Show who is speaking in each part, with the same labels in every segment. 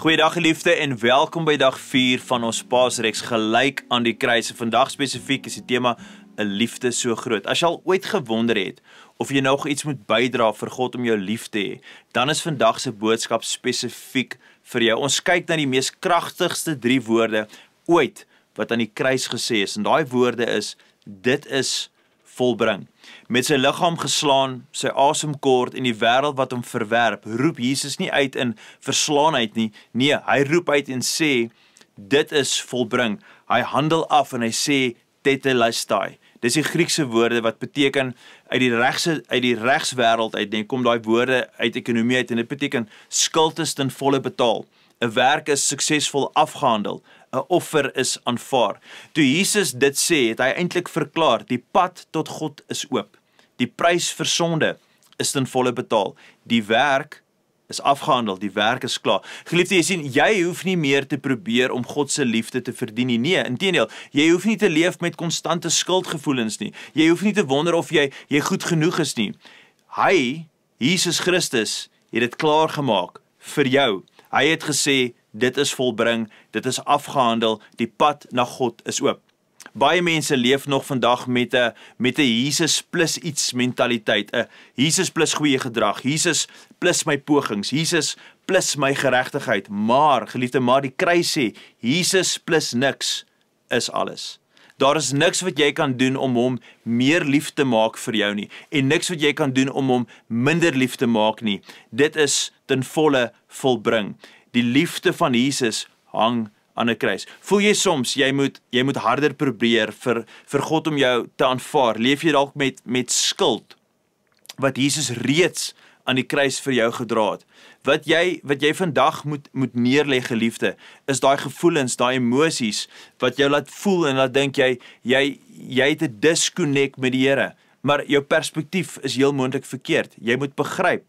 Speaker 1: Goeiedag geliefde en welkom by dag 4 van ons Paasreeks gelyk aan die kruis. Vandag spesifiek is die tema 'n liefde so groot. As jy al ooit gewonder het of jy nog iets moet bydra vir God om jou lief te hê, dan is vandag se boodskap spesifiek vir jou. Ons kyk na die mees kragtigste 3 woorde ooit wat aan die kruis gesê is. En daai woorde is: dit is volbring. Met sy liggaam geslaan, sy asem kort en die wêreld wat hom verwerp, roep Jesus nie uit in verslaanheid nie. Nee, hy roep uit en sê, dit is volbring. Hy handel af en hy sê, tetelestai. Dis die Griekse woorde wat beteken, uit die regswêreld uit, kom daai woorde uit ekonomie uit, en dit beteken, skuld is ten volle betaal. 'n werk is suksesvol afgehandel. 'n offer is aanvaar. Toe Jesus dit sê, het hy eintlik verklaar, die pad tot God is oop. Die prys vir sonde is ten volle betaal. Die werk is afgehandel, die werk is klaar. Geliefde, jy sien, jy hoef nie meer te probeer om God se liefde te verdien nie. Nee, inteendeel, jy hoef nie te leef met konstante skuldgevoelens nie. Jy hoef nie te wonder of jy goed genoeg is nie. Hy, Jesus Christus, het dit klaar gemaak vir jou. Hy het gesê, dit is volbring, dit is afgehandel, die pad na God is oop. Baie mense leef nog vandag met 'n Jesus plus iets mentaliteit, 'n Jesus plus goeie gedrag, Jesus plus my pogings, Jesus plus my geregtigheid. Maar, geliefde, maar die kruis sê, Jesus plus niks is alles. Daar is niks wat jy kan doen om hom meer lief te maak vir jou nie, en niks wat jy kan doen om hom minder lief te maak nie. Dit is ten volle volbring. Die liefde van Jesus hang aan 'n kruis. Voel jy soms, jy moet harder probeer vir God om jou te aanvaar? Leef jy dalk met skuld, wat Jesus reeds aan die kruis vir jou gedra het? Wat jy vandag moet neerlê, geliefde, is daai gevoelens, daai emosies, wat jou laat voel en laat dink jy het 'n disconnect met die Here. Maar jou perspektief is heel moontlik verkeerd. Jy moet begryp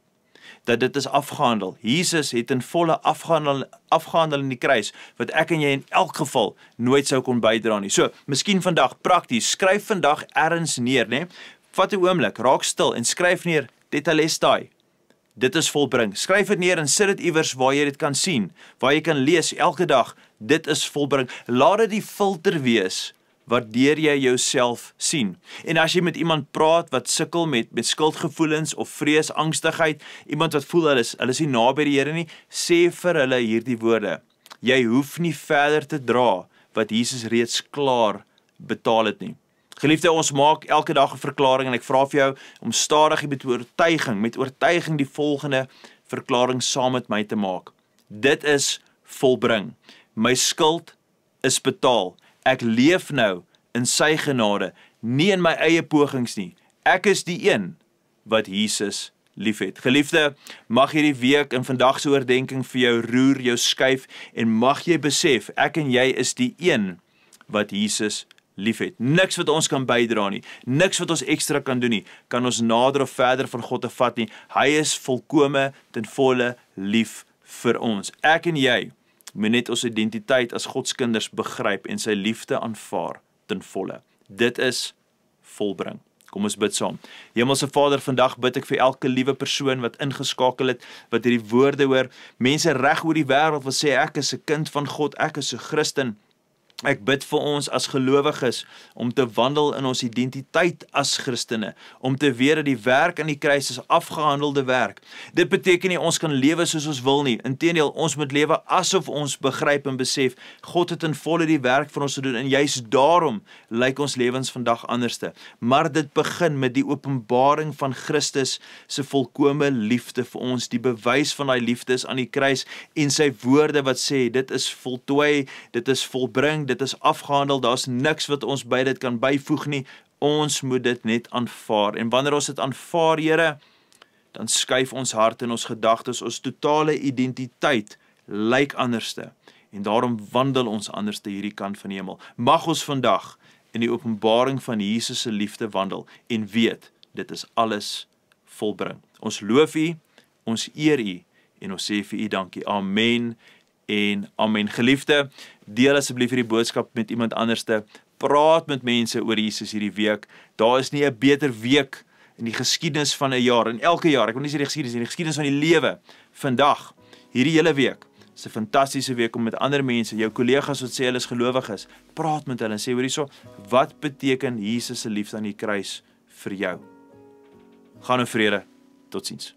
Speaker 1: dat dit is afgehandel. Jesus het in volle afgehandel in die kruis, wat ek en jy in elk geval nooit sou kon bydra nie. So, miskien vandag prakties, skryf vandag ergens neer, né? Vat 'n oomblik, raak stil en skryf neer, tetelestai. Dit is volbring. Skryf dit neer en sit dit iewers waar jy dit kan sien, waar jy kan lees elke dag, dit is volbring. Laat dit die filter wees waardeur jy jouself sien. En as jy met iemand praat wat sukkel met skuldgevoelens of vrees, angstigheid, iemand wat voel hulle is nie naby die Here nie, sê vir hulle hierdie woorde: jy hoef nie verder te dra wat Jesus reeds klaar betaal het nie. Geliefde, ons maak elke dag 'n verklaring en ek vra vir jou om stadig met oortuiging die volgende verklaring saam met my te maak. Dit is volbring. My skuld is betaal. Ek leef nou in sy genade, nie in my eie pogings nie. Ek is die een wat Jesus liefhet. Geliefde, mag hierdie week en vandag se oordeenking vir jou roer, jou skuif, en mag jy besef, ek en jy is die een wat Jesus liefhet. Niks wat ons kan bydra nie, niks wat ons ekstra kan doen nie, kan ons nader of verder van God te vat nie. Hy is volkome ten volle lief vir ons. Ek en jy moet net ons identiteit as Gods kinders begryp en sy liefde aanvaar ten volle. Dit is volbring. Kom ons bid saam. Hemelse Vader, vandag bid ek vir elke liewe persoon wat ingeskakel het, wat hierdie woorde hoor. Mense reg oor die wêreld wat sê ek is 'n kind van God, ek is 'n Christen. Ek bid vir ons as gelowiges om te wandel in ons identiteit as Christene, om te weet dat die werk aan die kruis is afgehandelde werk. Dit beteken nie ons kan lewe soos ons wil nie. Inteendeel, ons moet lewe asof ons begryp en besef, God het in volle die werk vir ons te doen, en juist daarom lyk ons lewens vandag anderste. Maar dit begin met die openbaring van Christus se volkome liefde vir ons, die bewys van daai liefde is aan die kruis, en sy woorde wat sê, dit is voltooi, dit is volbring, dit is afgehandel, daar's niks wat ons by dit kan byvoeg nie. Ons moet dit net aanvaar. En wanneer ons dit aanvaar, Here, dan skuif ons hart en ons gedagtes, ons totale identiteit lyk anderste. En daarom wandel ons anderste hierdie kant van die hemel. Mag ons vandag in die openbaring van Jesus se liefde wandel en weet, dit is alles volbring. Ons loof U, ons eer U en ons sê vir U dankie. Amen en amen. Geliefde, deel asseblief hierdie boodskap met iemand anderste. Praat met mense oor Jesus hierdie week. Daar is nie 'n beter week in die geskiedenis van 'n jaar, in elke jaar, ek wil nie sê die geskiedenis van die lewe, vandag, hierdie hele week, Dis 'n fantastiese week om met ander mense, jou kollegas wat sê hulle is gelowig is, praat met hulle en sê hoor hierso, wat beteken Jesus se liefde aan die kruis vir jou? Gaan in vrede. Totsiens.